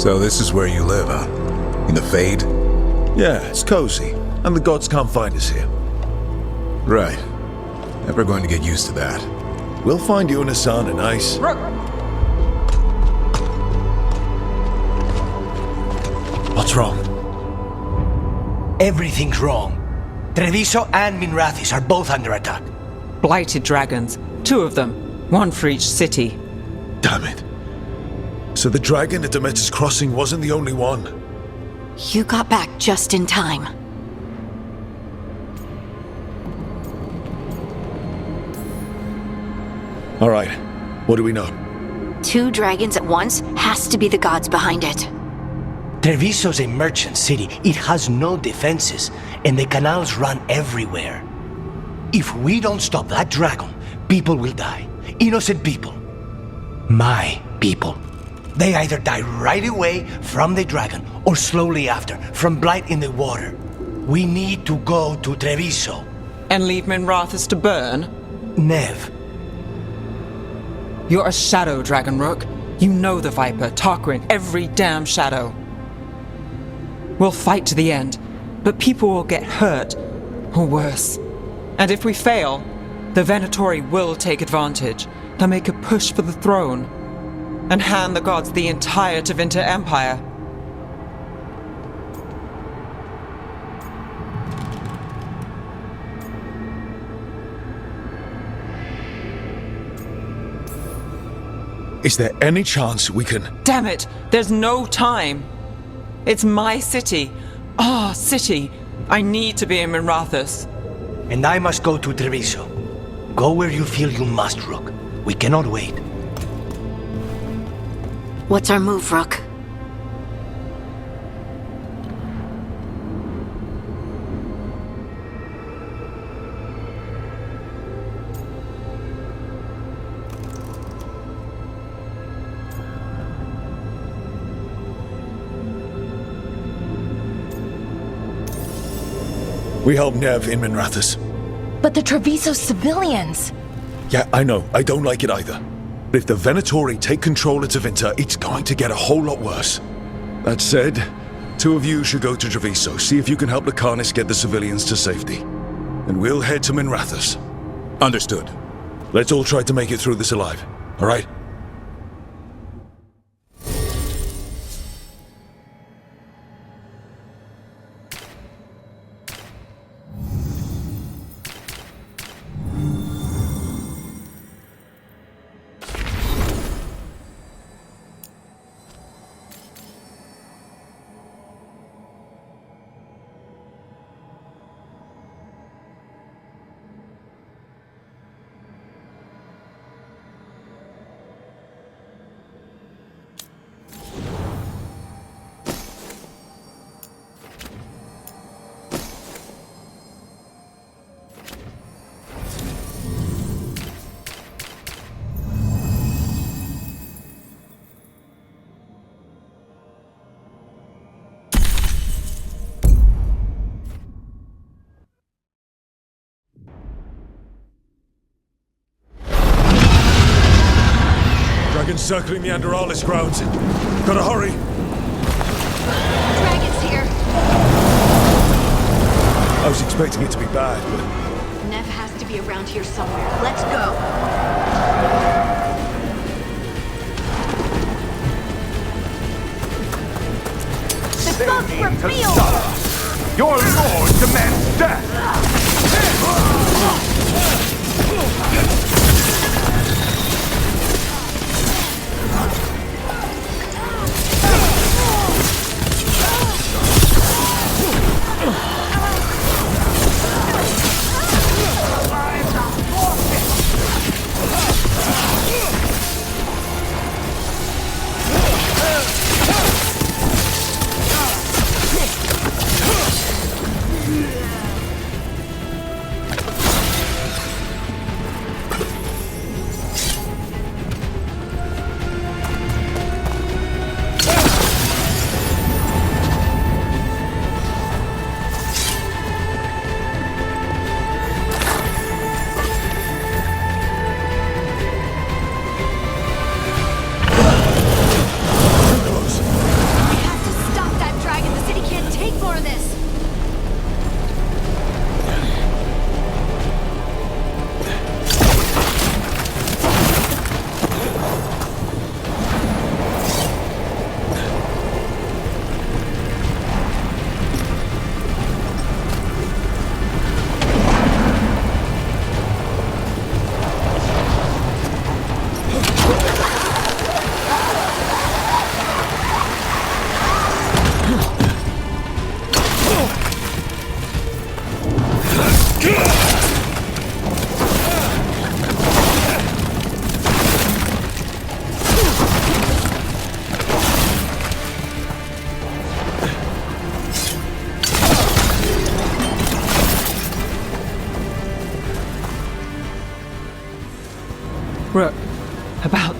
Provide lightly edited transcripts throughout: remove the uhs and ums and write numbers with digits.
So this is where you live, huh? In the Fade? Yeah, it's cozy, and the gods can't find us here. Right. Never going to get used to that. We'll find you in a sauna, nice. What's wrong? Everything's wrong. Treviso and Minrathis are both under attack. Blighted dragons. 2 of them. 1 for each city. Damn it. So the dragon at Demeter's Crossing wasn't the only one. You got back just in time. All right, what do we know? 2 dragons at once has to be the gods behind it. Treviso's a merchant city. It has no defenses, and the canals run everywhere. If we don't stop that dragon, people will die. Innocent people. My people. They either die right away from the dragon, or slowly after, from blight in the water. We need to go to Treviso. And leave Minrathis to burn? Nev. You're a shadow, Dragon Rook. You know the Viper, Tarquin, every damn shadow. We'll fight to the end, but people will get hurt, or worse. And if we fail, the Venatori will take advantage. They'll make a push for the throne, and hand the gods the entire Tevinter Empire. Is there any chance we can... Damn it! There's no time! It's my city. Our city. I need to be in Minrathis. And I must go to Treviso. Go where you feel you must, Rook. We cannot wait. What's our move, Rook? We help Nev in Minrathis. But the Treviso civilians! Yeah, I know. I don't like it either. But if the Venatori take control of Tevinter, it's going to get a whole lot worse. That said, 2 of you should go to Treviso, see if you can help the Carnis get the civilians to safety. And we'll head to Minrathis. Understood. Let's all try to make it through this alive, all right? Circling the Anderalis grounds. Gotta hurry. Dragon's here. I was expecting it to be bad, but... Nev has to be around here somewhere. Let's go. The gods revealed! Your lord demands death!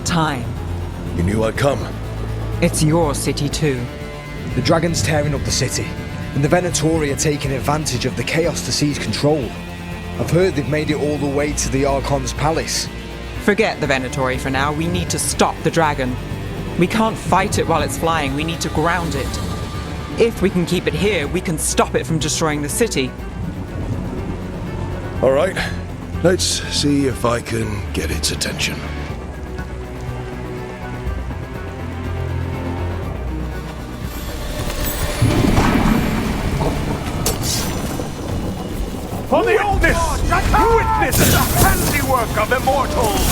time. You knew I'd come. It's your city too. The dragon's tearing up the city, and the Venatori are taking advantage of the chaos to seize control. I've heard they've made it all the way to the Archon's palace. Forget the Venatori for now. We need to stop the dragon. We can't fight it while it's flying. We need to ground it. If we can keep it here, we can stop it from destroying the city. All right, let's see if I can get its attention. For the oldest! Witness the handiwork of immortals!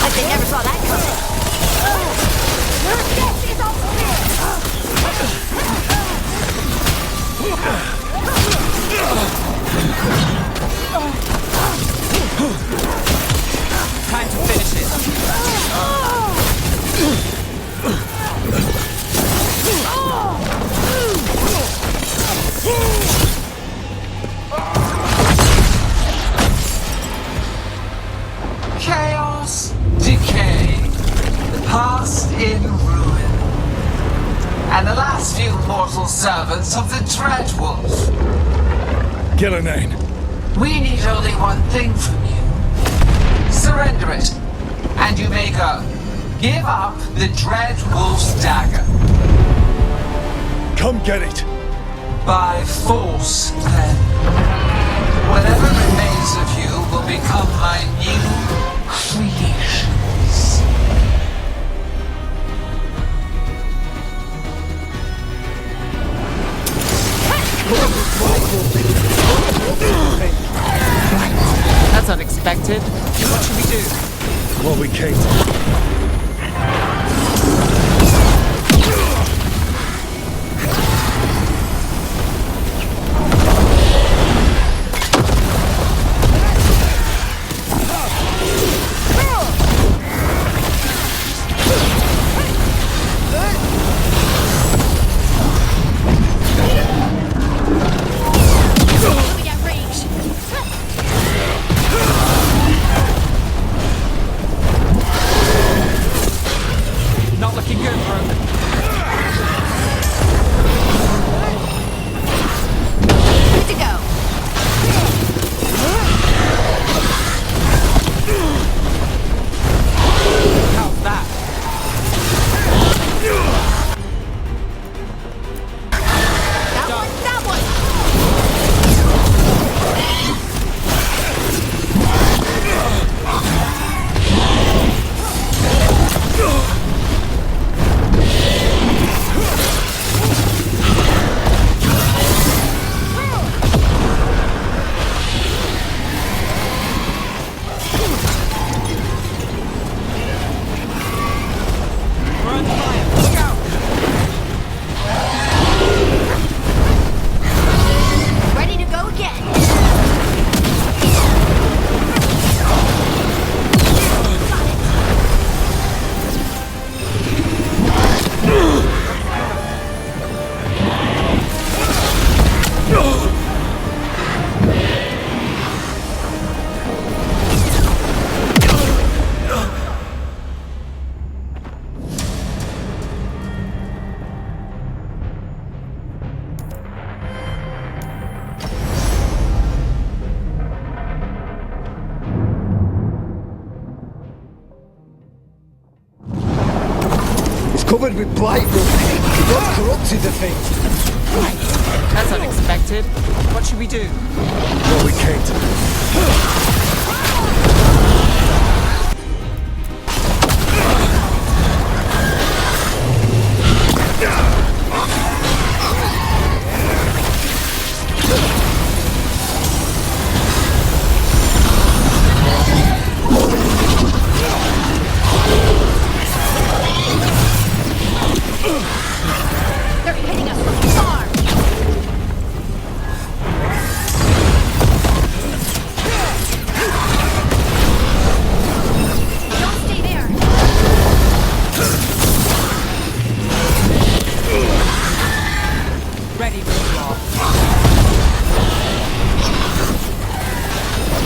Like they never saw that coming. This is all Time to finish it. Chaos, decay, the past in ruin, and the last few mortal servants of the Dreadwolf. Gillenane. We need only one thing from you. Surrender it, and you may go. Give up the Dreadwolf's dagger. Come get it! By force, then. Whatever remains of you will become my new creations. That's unexpected. What should we do? What we came to. we got range. Not looking good, bro. Good to go. How's that? That one. We're on fire. Look out! Ready to go again. It's covered with blight, bro. The god corrupted the thing. That's unexpected. What should we do? What we came to. They're hitting us from far. ready when you are.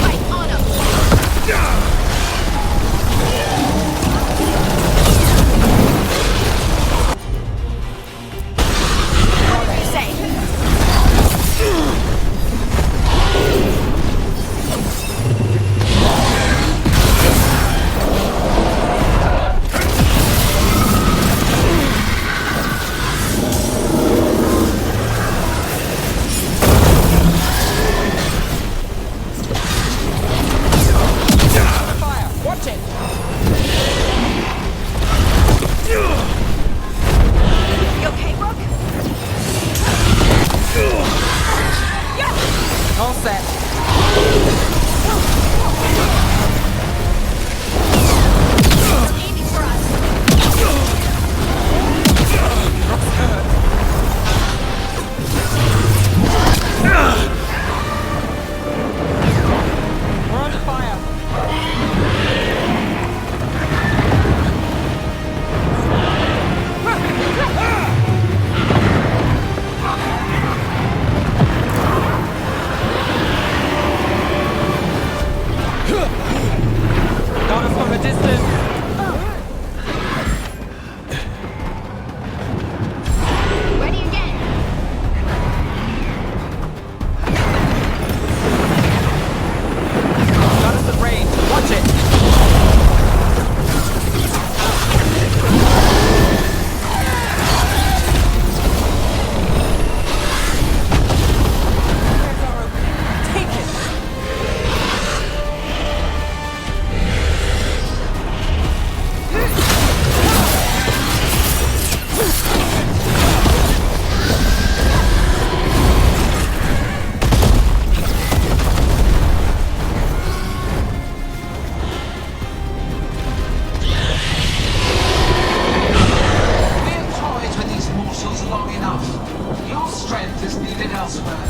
Right on him! What do you say? Fire! Watch it! You okay, Rook? All set. Aiming for us. We're under fire. Got us from a distance. Ready again. Got us at range. Watch it. Take it. We have toyed with these mortals long enough. Your strength is needed elsewhere.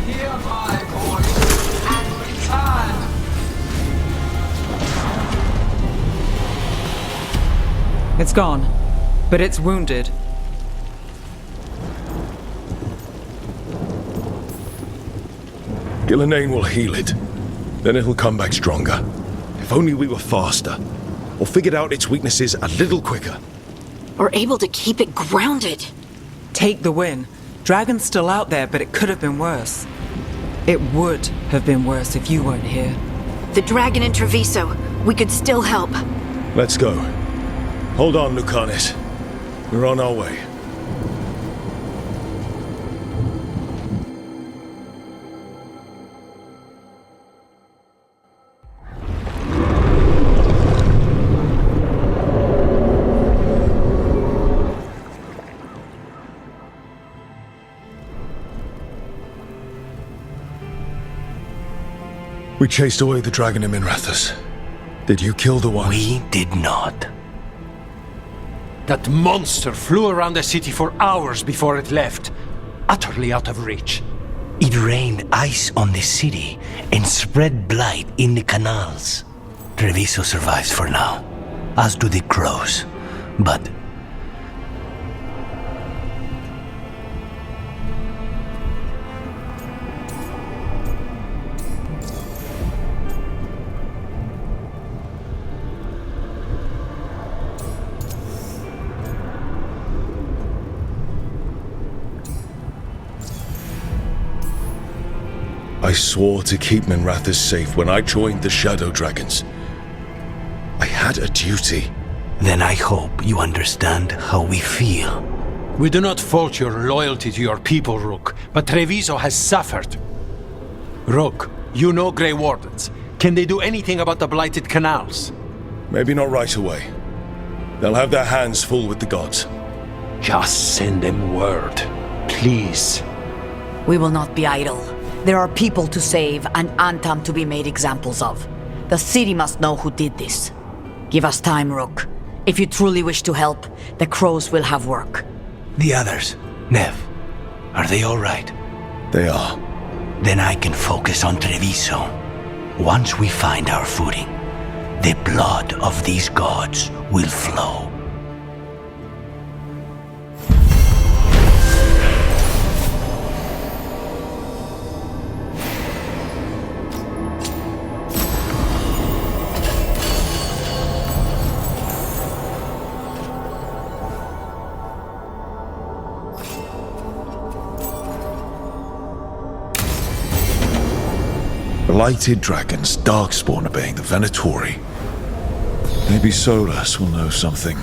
Hear my voice and return. It's gone, but it's wounded. Gillenane will heal it. Then it'll come back stronger. If only we were faster. Or figured out its weaknesses a little quicker. Or able to keep it grounded. Take the win. Dragon's still out there, but it could have been worse. It would have been worse if you weren't here. The dragon in Treviso. We could still help. Let's go. Hold on, Lucanis. We're on our way. We chased away the dragon in Minrathous. Did you kill the one? We did not. That monster flew around the city for hours before it left, utterly out of reach. It rained ice on the city and spread blight in the canals. Treviso survives for now, as do the crows. But I swore to keep Minrathous safe when I joined the Shadow Dragons. I had a duty. then I hope you understand how we feel. We do not fault your loyalty to your people, Rook, but Treviso has suffered. Rook, you know Grey Wardens. Can they do anything about the blighted canals? Maybe not right away. They'll have their hands full with the gods. Just send them word, please. We will not be idle. There are people to save and Antam to be made examples of. The city must know who did this. Give us time, Rook. If you truly wish to help, the crows will have work. The others, Nev, are they all right? They are. Then I can focus on Treviso. Once we find our footing, the blood of these gods will flow. Blighted dragons, darkspawn obeying the Venatori. Maybe Solus will know something.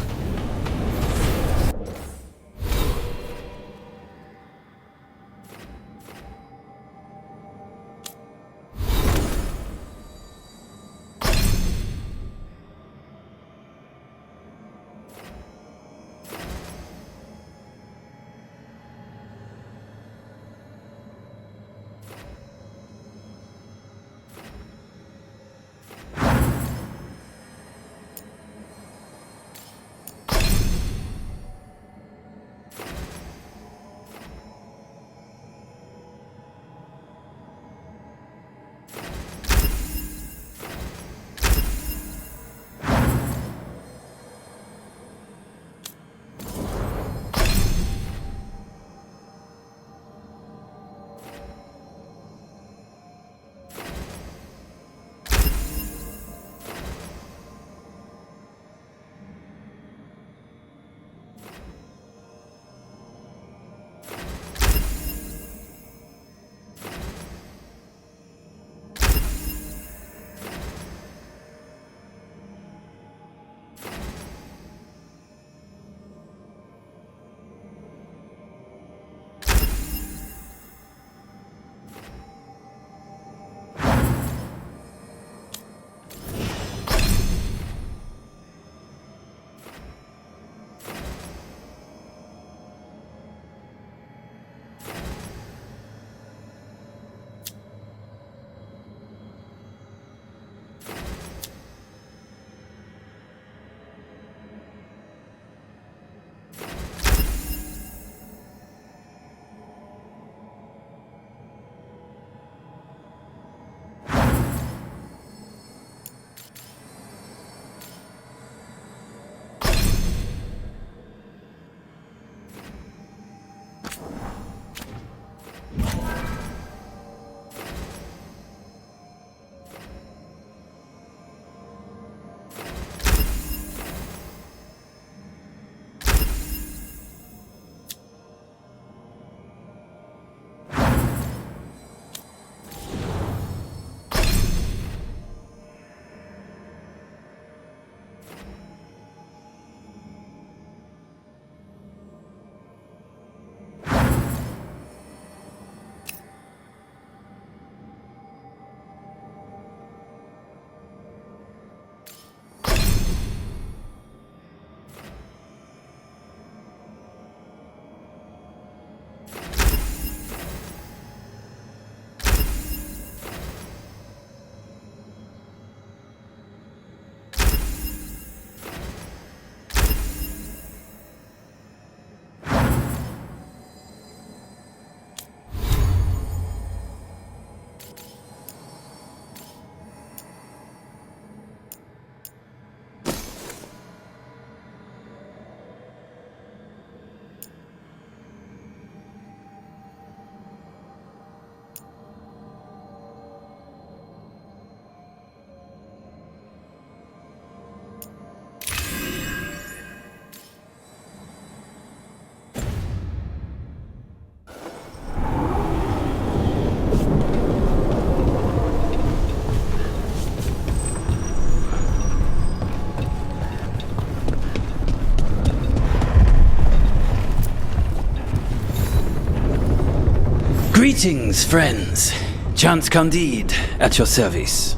Greetings, friends. Chance Candide, at your service.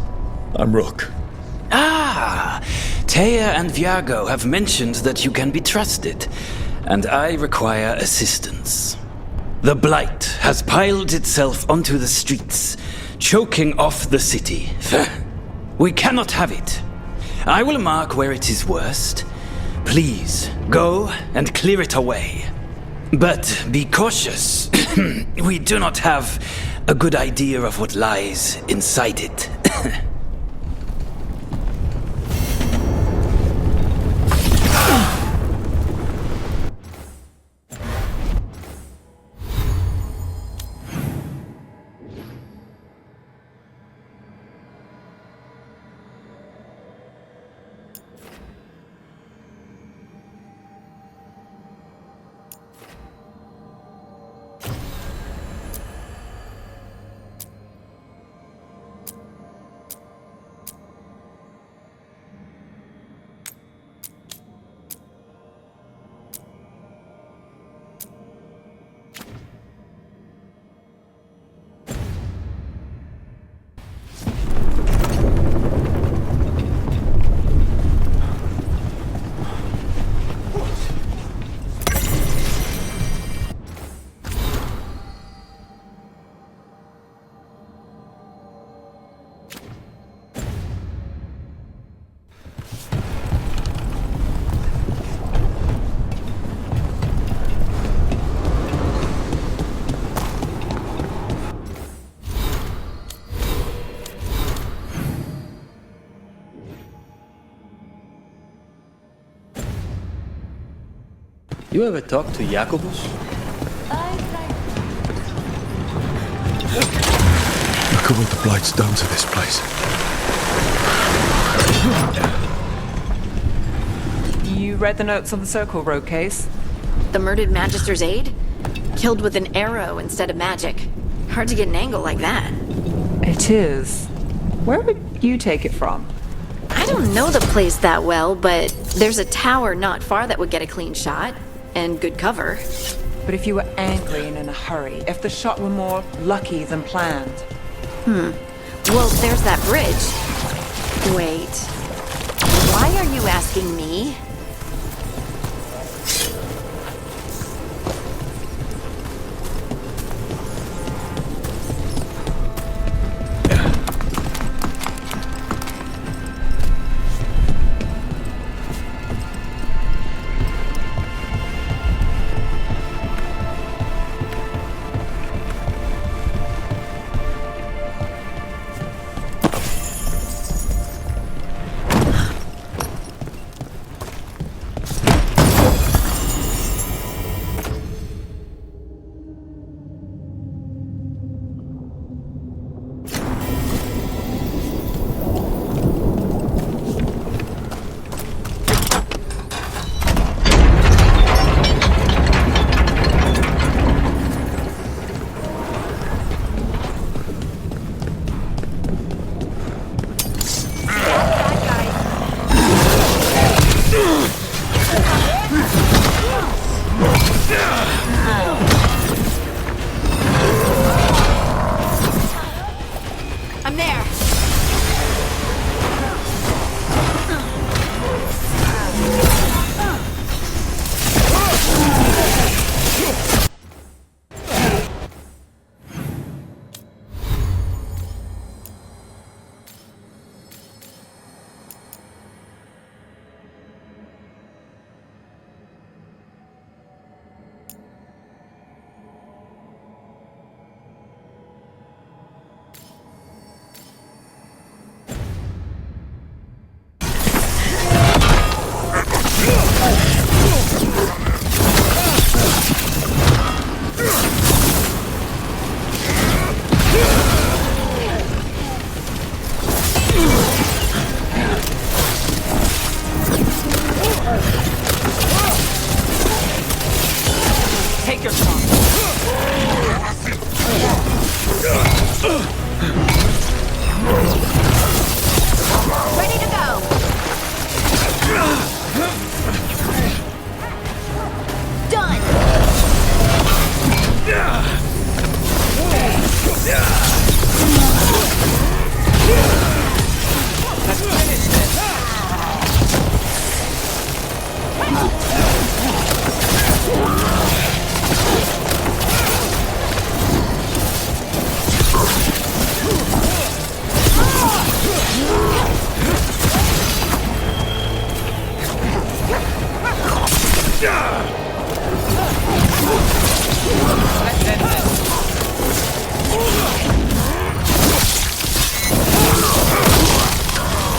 I'm Rook. Ah! Taya and Viago have mentioned that you can be trusted, and I require assistance. The Blight has piled itself onto the streets, choking off the city. We cannot have it. I will mark where it is worst. Please, go and clear it away. But be cautious. We do not have a good idea of what lies inside it. you ever talk to Jacobus? Look at what the Blight's done to this place. You read the notes on the Circle Road case? The murdered Magister's aide? Killed with an arrow instead of magic. Hard to get an angle like that. It is. Where would you take it from? I don't know the place that well, but there's a tower not far that would get a clean shot. And good cover. But if you were angry and in a hurry, if the shot were more lucky than planned. Well, there's that bridge. Wait. Why are you asking me? I'm there. Take your shot. Ready to go. Done. Let's finish this. Let's end this.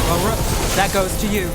Well, Rook, that goes to you.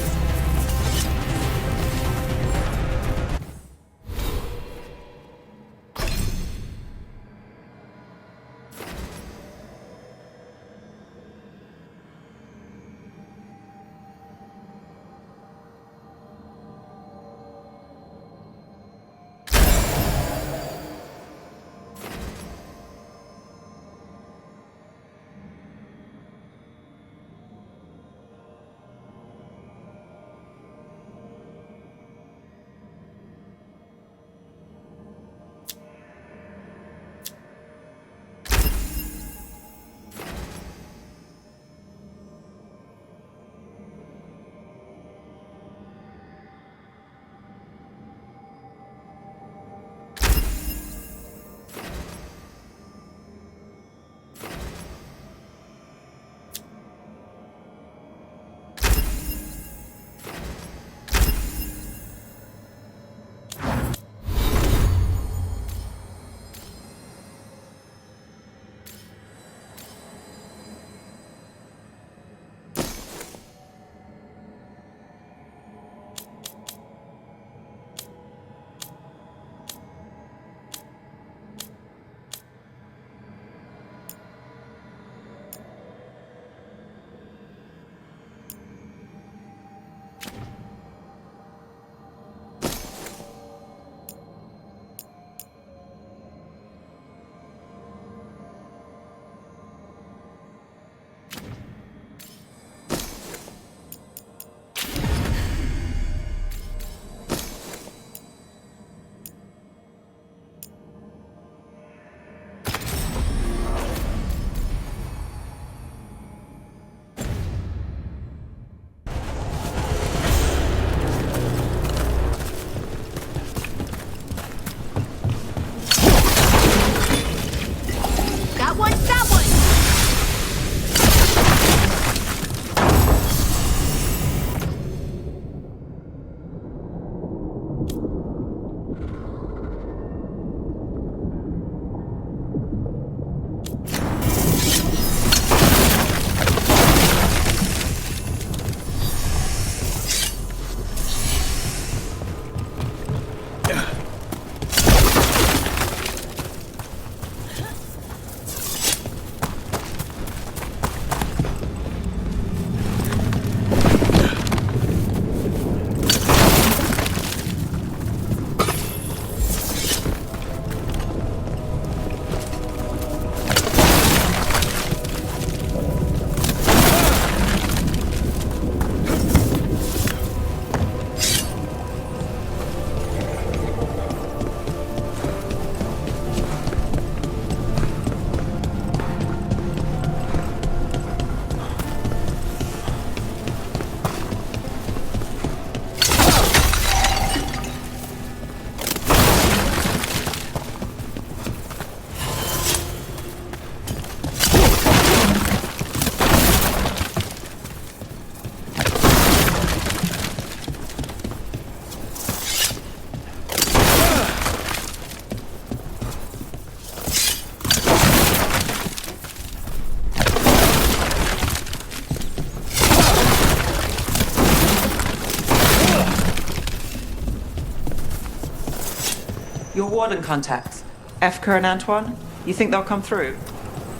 Warden contacts? Efka and Antoine? You think they'll come through?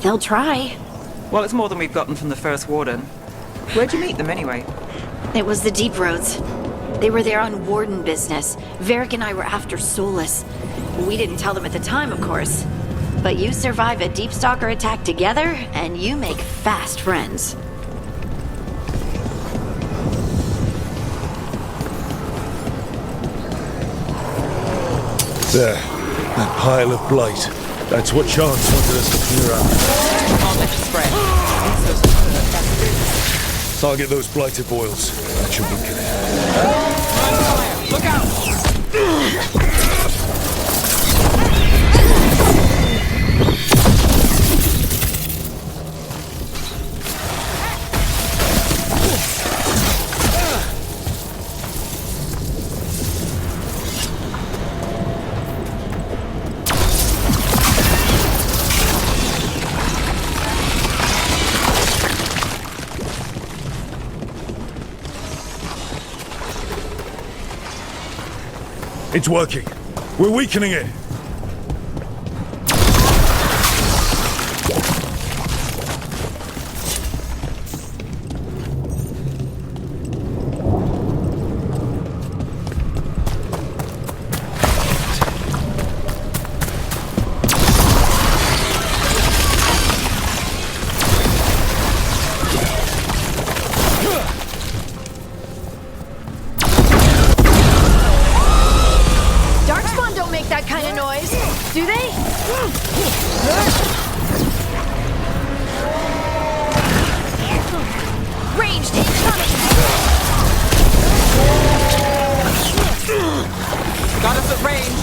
They'll try. Well, it's more than we've gotten from the first Warden. Where'd you meet them anyway? It was the Deep Roads. They were there on Warden business. Varric and I were after Solus. We didn't tell them at the time, of course. But you survive a Deep Stalker attack together, and you make fast friends. There. That pile of blight. That's what Chance wanted us to clear out. Can't let it spread. Target those blighted boils. That should weaken it. Look out! It's working. We're weakening it. Do they? Ranged incoming! Got us at range!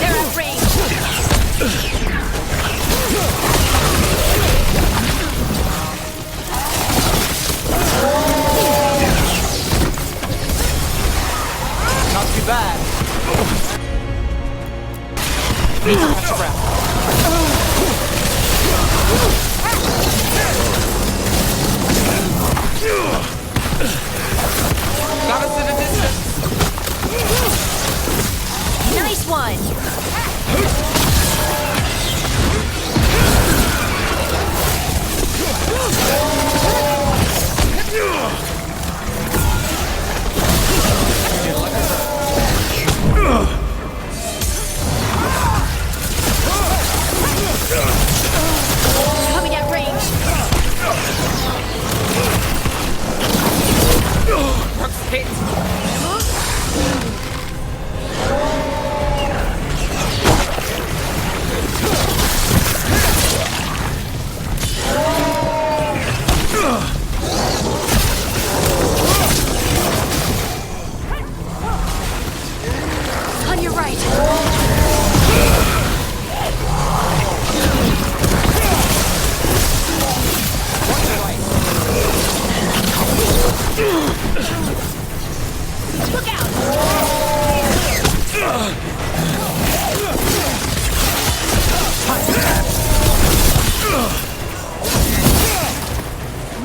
They're at range! Not too bad. Need to catch your breath. Got us at a distance. Nice one! Coming at range. Hit. On your right. Look out!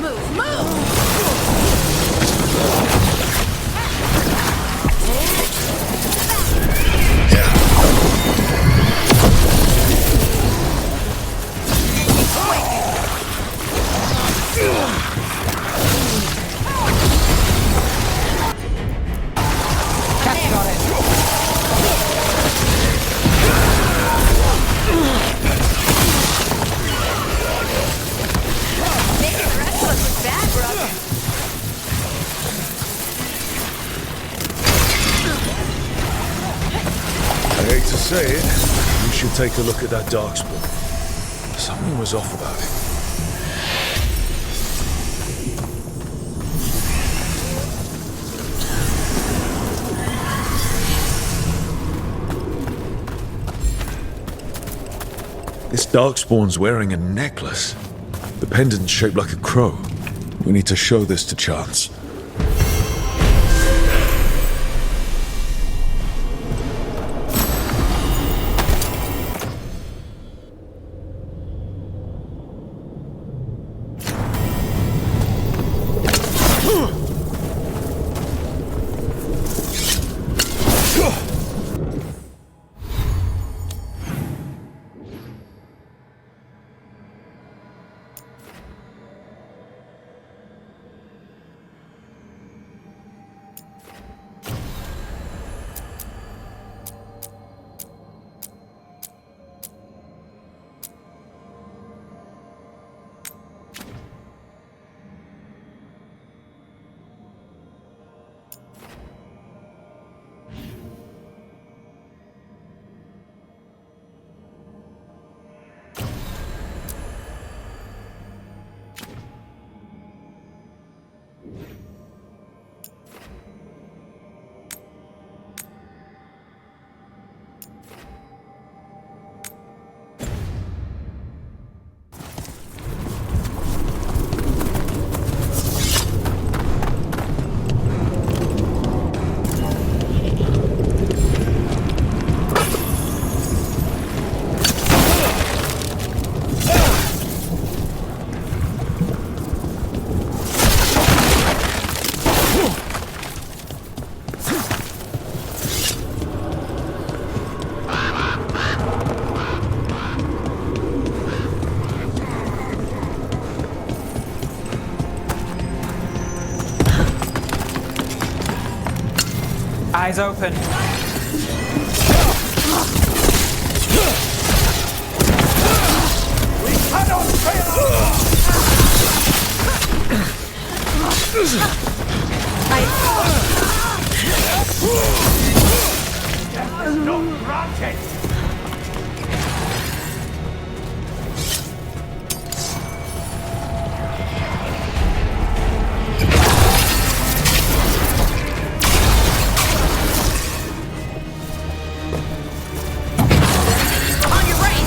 Move, move! Catching on it. Making the rest of us look bad, brother. I hate to say it, you should take a look at that darkspawn. Something was off about it. This darkspawn's wearing a necklace. The pendant's shaped like a crow. We need to show this to Chance. Eyes open. On your right!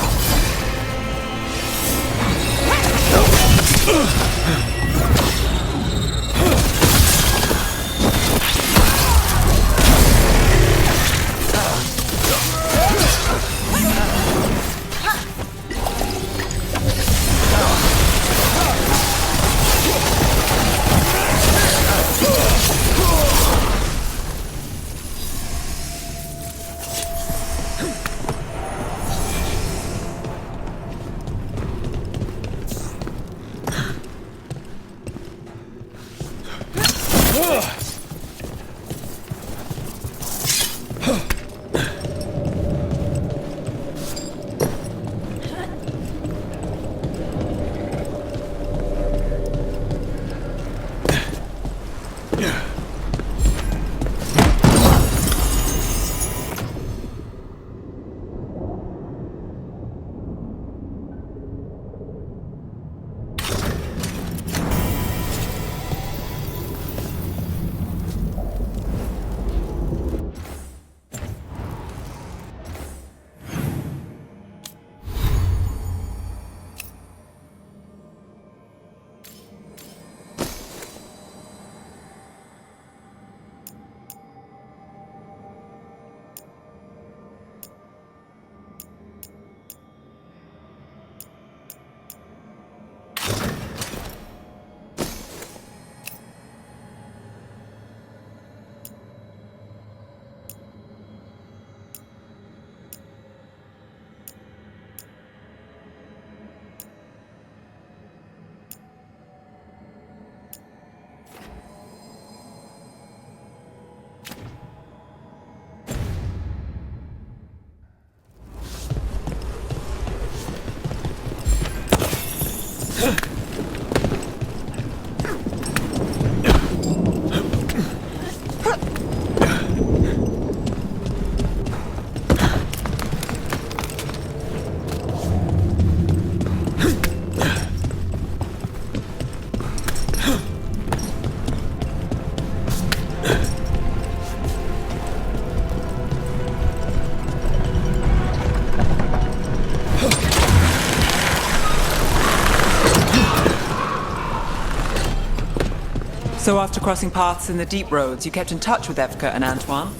So after crossing paths in the deep roads, you kept in touch with Evka and Antoine?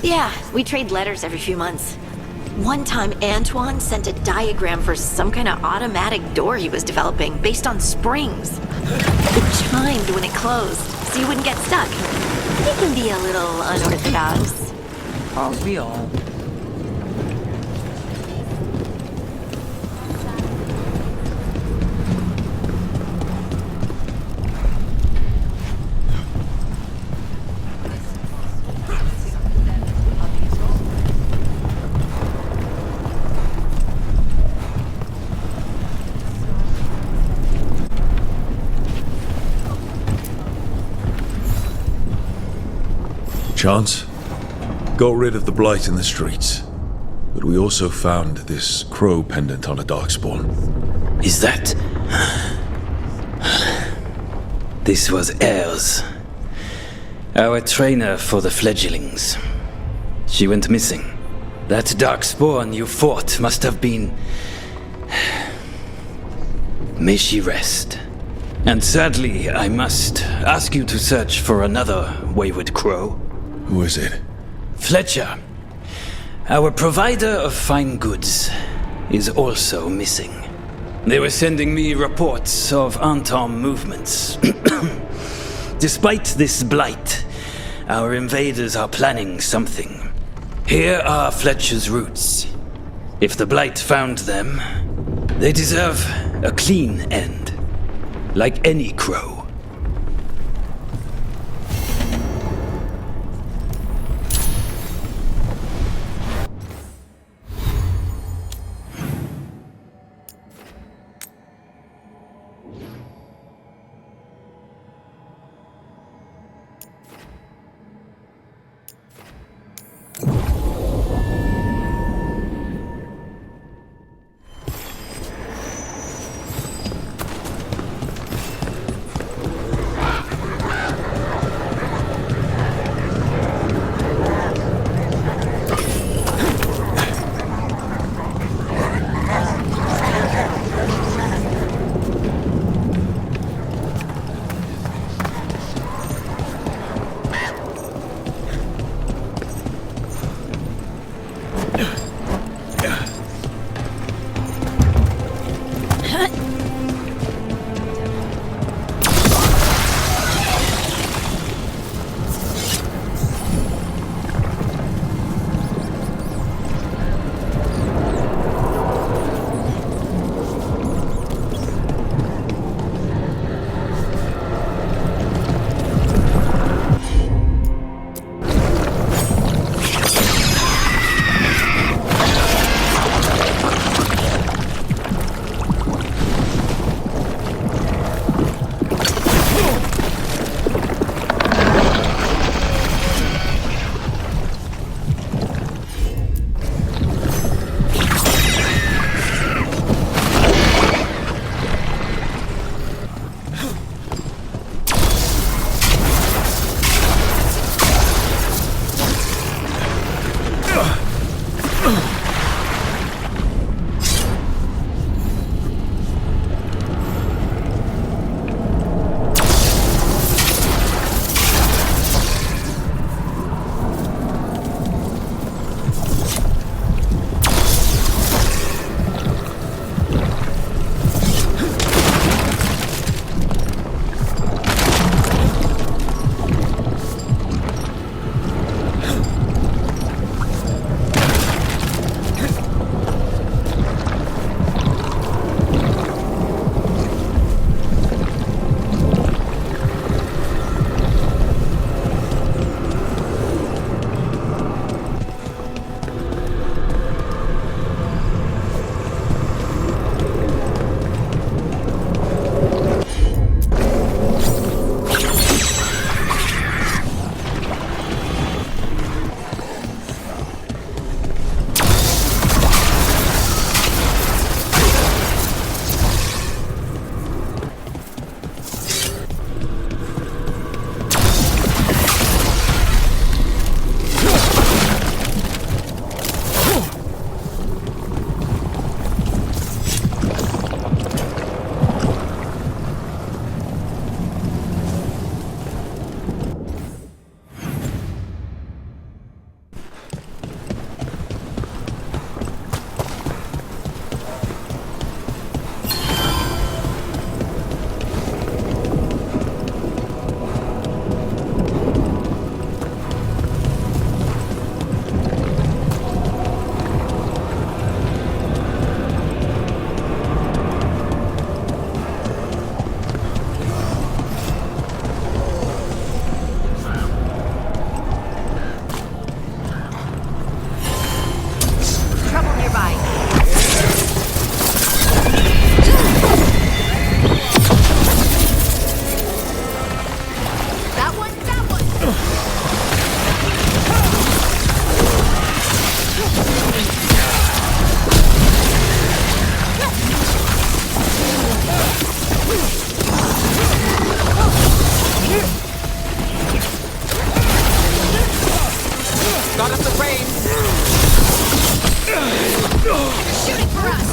Yeah, we trade letters every few months. One time, Antoine sent a diagram for some kind of automatic door he was developing based on springs. It chimed when it closed, so you wouldn't get stuck. He can be a little unorthodox. Are we all? Chance? Got rid of the blight in the streets. But we also found this crow pendant on a darkspawn. Is that... This was Ayres, our trainer for the fledglings. She went missing. That darkspawn you fought must have been... May she rest. And sadly, I must ask you to search for another wayward crow. Who is it? Fletcher, our provider of fine goods, is also missing. They were sending me reports of Anton movements. Despite this blight, our invaders are planning something. Here are Fletcher's roots. If the blight found them, they deserve a clean end, like any crow. Start up the rain! They're shooting for us!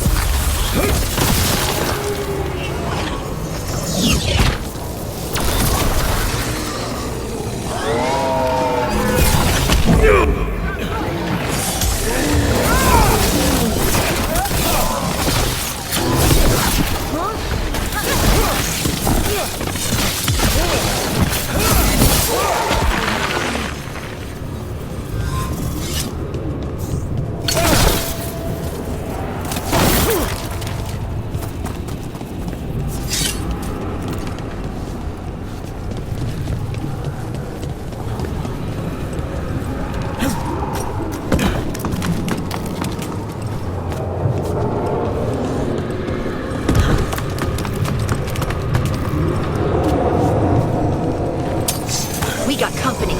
We got company.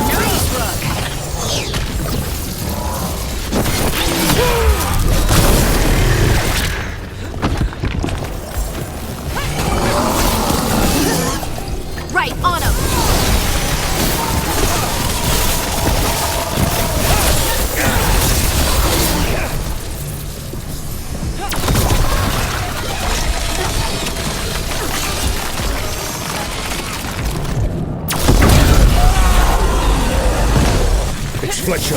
Nice, Rook! Right, on him! It's Fletcher.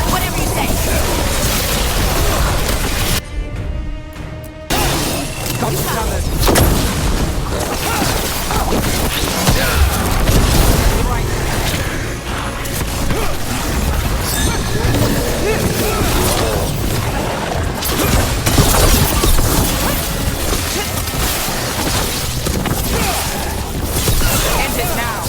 Whatever you say! Got you covered! End it now!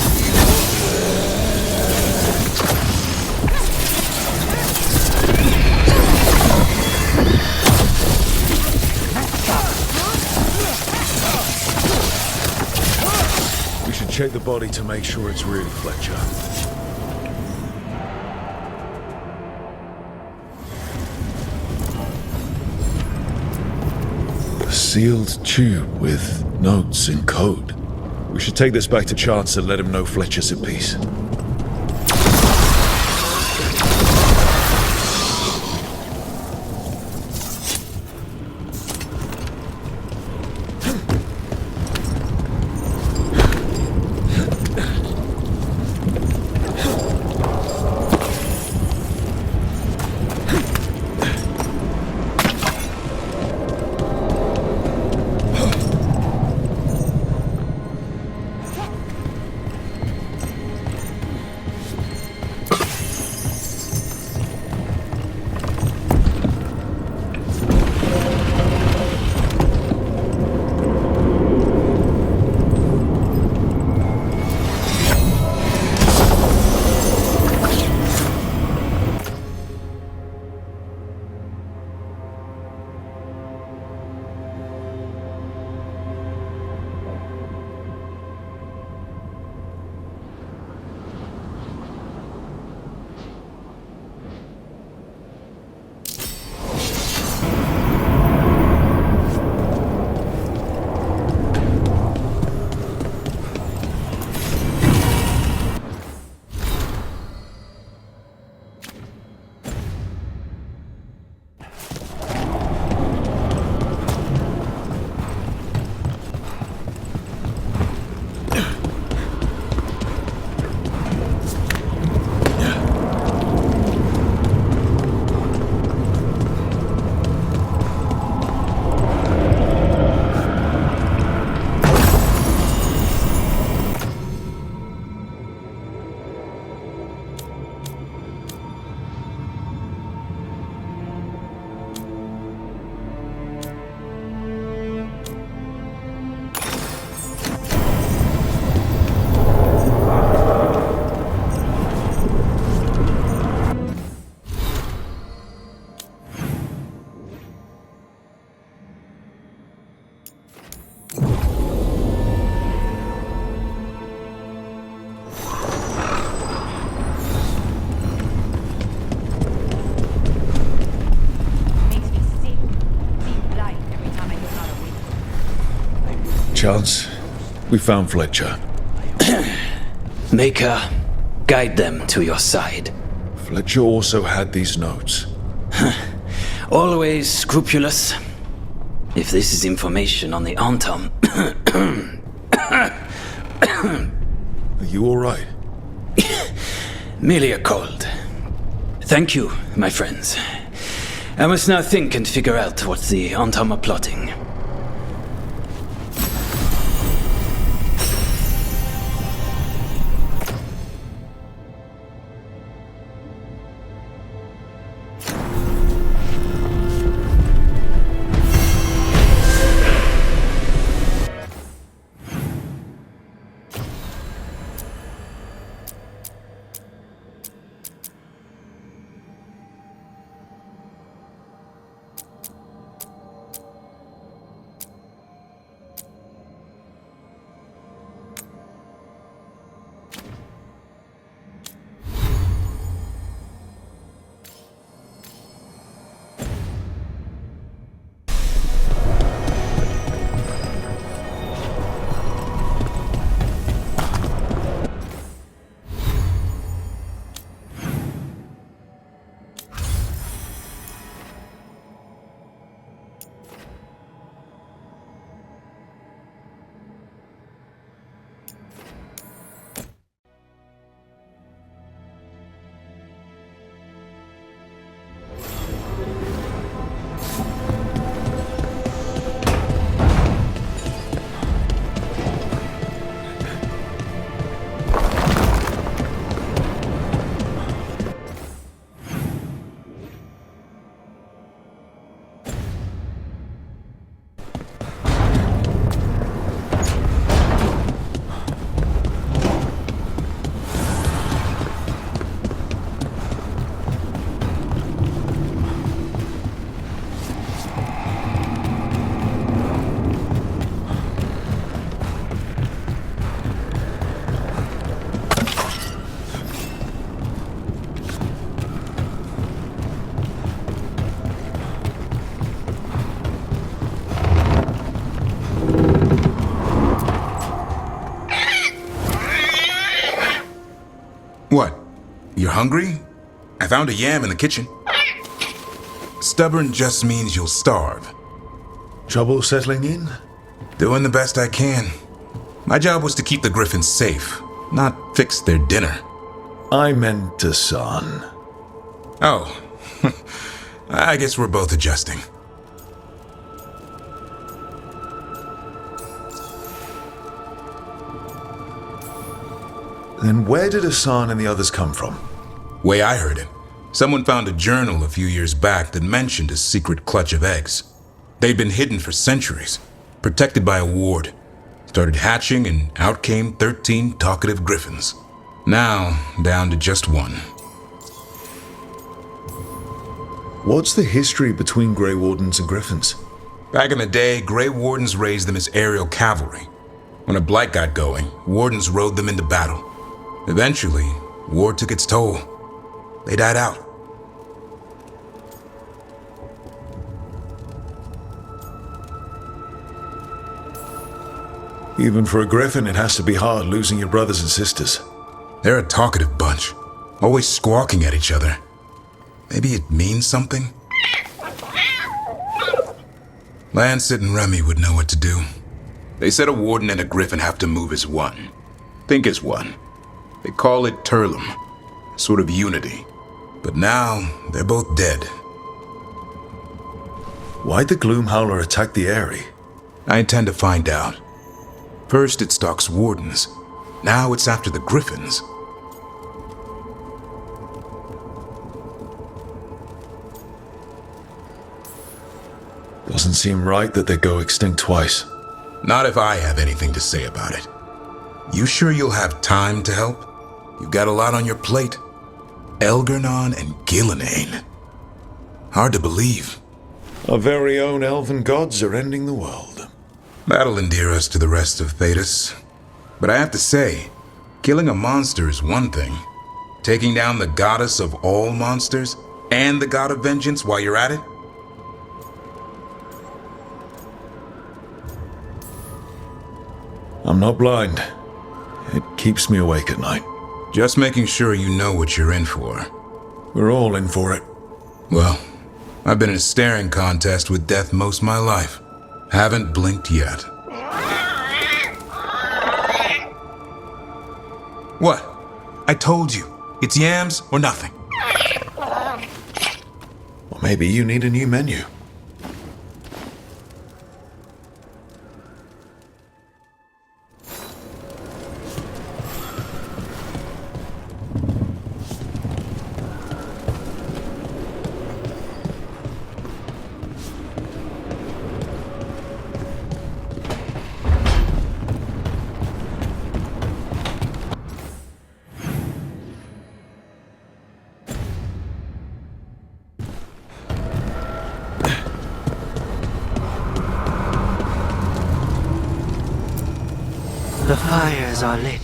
We should check the body to make sure it's really Fletcher. A sealed tube with notes in code. We should take this back to Chance and let him know Fletcher's in peace. Chance, we found Fletcher. Maker, guide them to your side. Fletcher also had these notes. Always scrupulous. If this is information on the Antam... Are you alright? Merely a cold. Thank you, my friends. I must now think and figure out what the Antam are plotting. What? You're hungry? I found a yam in the kitchen. Stubborn just means you'll starve. Trouble settling in? Doing the best I can. My job was to keep the Griffins safe, not fix their dinner. I meant Hassan. Oh. I guess we're both adjusting. Then where did Hassan and the others come from? Way I heard it, someone found a journal a few years back that mentioned a secret clutch of eggs. They'd been hidden for centuries, protected by a ward. Started hatching and out came 13 talkative griffins. Now, down to just one. What's the history between Grey Wardens and Griffins? Back in the day, Grey Wardens raised them as aerial cavalry. When a blight got going, Wardens rode them into battle. Eventually, war took its toll. They died out. Even for a Griffin, it has to be hard losing your brothers and sisters. They're a talkative bunch, always squawking at each other. Maybe it means something? Lancet and Remy would know what to do. They said a Warden and a Griffin have to move as one. Think as one. They call it Turlum, a sort of unity. But now, they're both dead. Why'd the Gloomhowler attack the Eyrie? I intend to find out. First it stalks Wardens. Now it's after the Griffins. Doesn't seem right that they go extinct twice. Not if I have anything to say about it. You sure you'll have time to help? You've got a lot on your plate. Elgernon and Gillenane. Hard to believe. Our very own elven gods are ending the world. That'll endear us to the rest of Thedas. But I have to say, killing a monster is one thing. Taking down the goddess of all monsters and the god of vengeance while you're at it? I'm not blind. It keeps me awake at night. Just making sure you know what you're in for. We're all in for it. Well, I've been in a staring contest with death most of my life. Haven't blinked yet. What? I told you. It's yams or nothing. Or maybe you need a new menu. The fires are lit.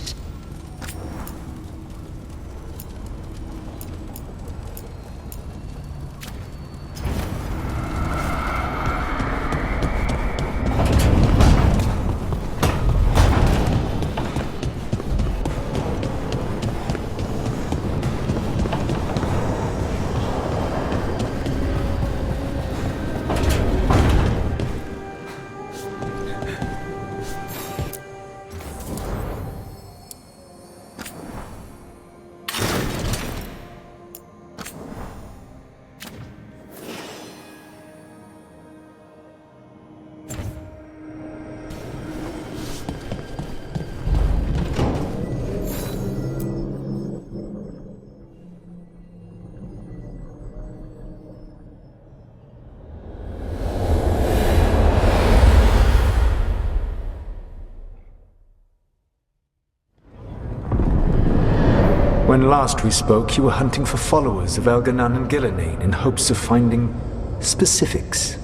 When last we spoke, you were hunting for followers of Elganan and Gillenane in hopes of finding specifics.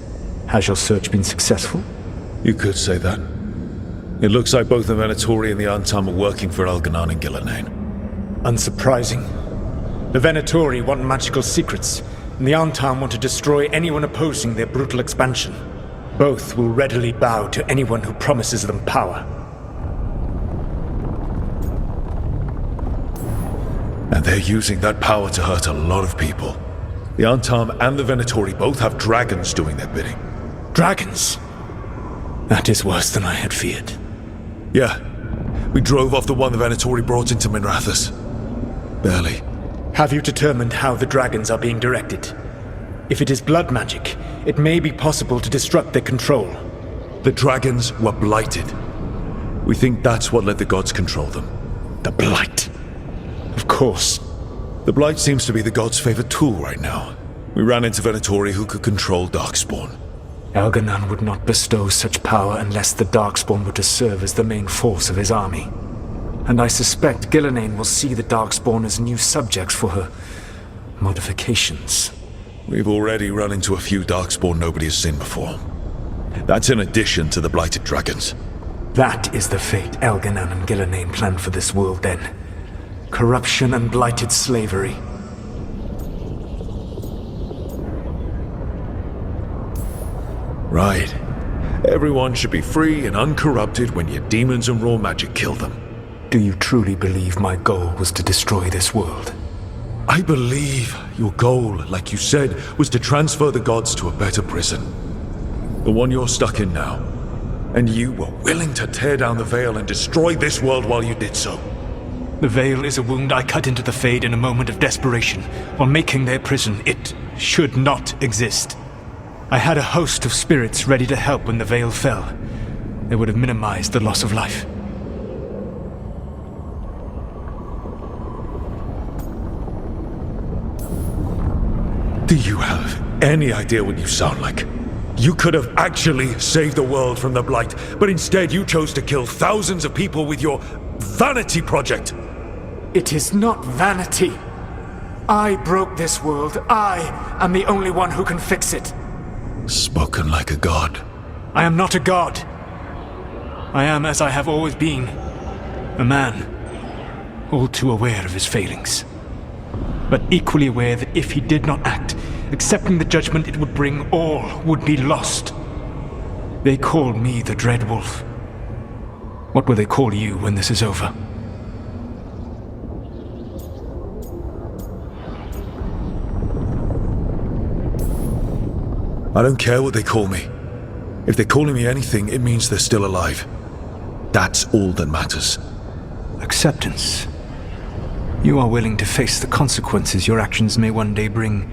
Has your search been successful? You could say that. It looks like both the Venatori and the Antam are working for Elganan and Gillenane. Unsurprising. The Venatori want magical secrets, and the Antam want to destroy anyone opposing their brutal expansion. Both will readily bow to anyone who promises them power. And they're using that power to hurt a lot of people. The Antam and the Venatori both have dragons doing their bidding. Dragons? That is worse than I had feared. Yeah. We drove off the one the Venatori brought into Minrathous. Barely. Have you determined how the dragons are being directed? If it is blood magic, it may be possible to disrupt their control. The dragons were blighted. We think that's what let the gods control them. The blight. Of course. The blight seems to be the gods' favorite tool right now. We ran into Venatori who could control Darkspawn. Elganan would not bestow such power unless the Darkspawn were to serve as the main force of his army. And I suspect Gillenane will see the Darkspawn as new subjects for her modifications. We've already run into a few Darkspawn nobody has seen before. That's in addition to the blighted dragons. That is the fate Elganan and Gillenane planned for this world then. Corruption and blighted slavery. Right. Everyone should be free and uncorrupted when your demons and raw magic kill them. Do you truly believe my goal was to destroy this world? I believe your goal, like you said, was to transfer the gods to a better prison. The one you're stuck in now. And you were willing to tear down the veil and destroy this world while you did so. The veil is a wound I cut into the Fade in a moment of desperation, while making their prison. It should not exist. I had a host of spirits ready to help when the veil fell. They would have minimized the loss of life. Do you have any idea what you sound like? You could have actually saved the world from the Blight, but instead you chose to kill thousands of people with your vanity project. It is not vanity. I broke this world. I am the only one who can fix it. Spoken like a god. I am not a god. I am, as I have always been, a man, all too aware of his failings. But equally aware that if he did not act, accepting the judgment it would bring, all would be lost. They call me the Dread Wolf. What will they call you when this is over? I don't care what they call me. If they're calling me anything, it means they're still alive. That's all that matters. Acceptance. You are willing to face the consequences your actions may one day bring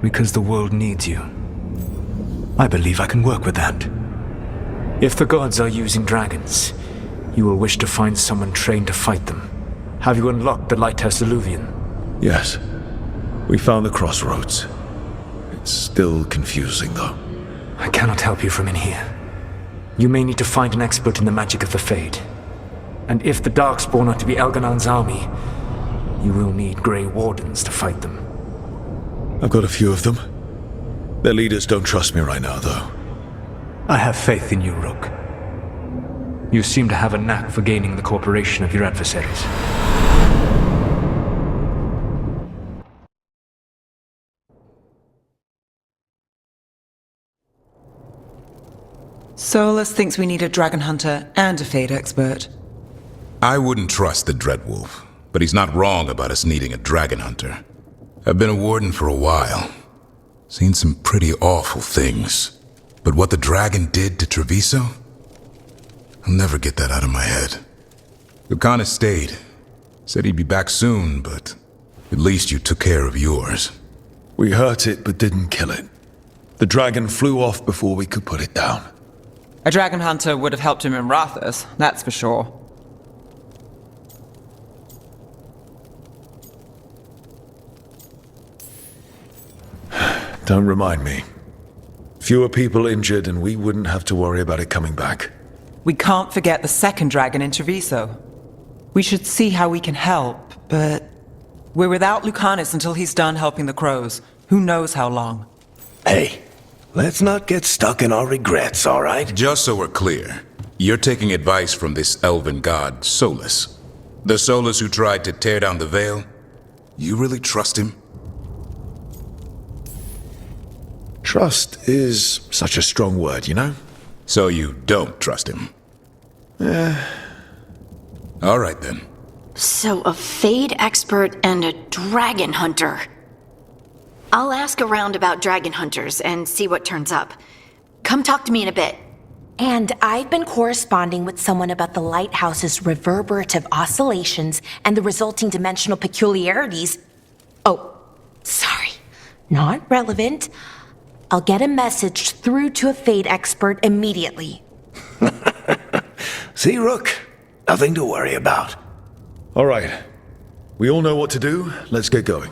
because the world needs you. I believe I can work with that. If the gods are using dragons, you will wish to find someone trained to fight them. Have you unlocked the Lighthouse Illuvian? Yes. We found the crossroads. It's still confusing, though. I cannot help you from in here. You may need to find an expert in the magic of the Fade. And if the Darkspawn are to be Elganon's army, you will need Grey Wardens to fight them. I've got a few of them. Their leaders don't trust me right now, though. I have faith in you, Rook. You seem to have a knack for gaining the cooperation of your adversaries. Solus thinks we need a dragon hunter and a Fade expert. I wouldn't trust the Dreadwolf, but he's not wrong about us needing a dragon hunter. I've been a warden for a while. Seen some pretty awful things. But what the dragon did to Treviso? I'll never get that out of my head. Lucanus stayed. Said he'd be back soon, but at least you took care of yours. We hurt it, but didn't kill it. The dragon flew off before we could put it down. A dragon hunter would have helped him in Rathus, that's for sure. Don't remind me. Fewer people injured and we wouldn't have to worry about it coming back. We can't forget the second dragon in Treviso. We should see how we can help, but we're without Lucanus until he's done helping the crows. Who knows how long? Hey, let's not get stuck in our regrets, all right? Just so we're clear, you're taking advice from this elven god, Solus. The Solus who tried to tear down the Veil? You really trust him? Trust is such a strong word, you know? So you don't trust him? All right then. So a Fade expert and a dragon hunter. I'll ask around about dragon hunters and see what turns up. Come talk to me in a bit. And I've been corresponding with someone about the lighthouse's reverberative oscillations and the resulting dimensional peculiarities. Oh, sorry. Not relevant. I'll get a message through to a Fade expert immediately. See, Rook? Nothing to worry about. All right. We all know what to do. Let's get going.